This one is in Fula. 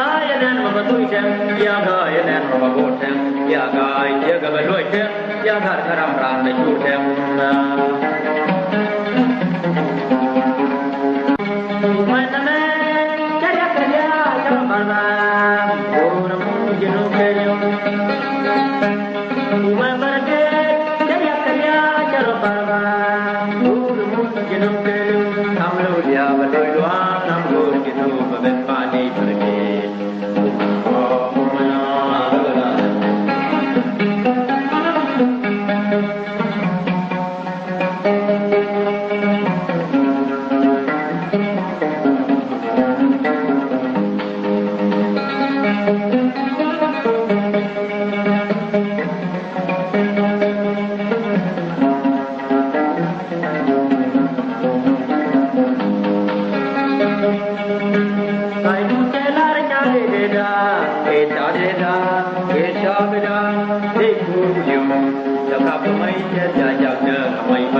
Yagayanan Mamatuitan, Yagayanan Mamagotan, Yagai, Yagabaloitan, Yagakaram Ram, the Jutem. Hãy subscribe cho kênh Ghiền Mì Gõ để không bỏ lỡ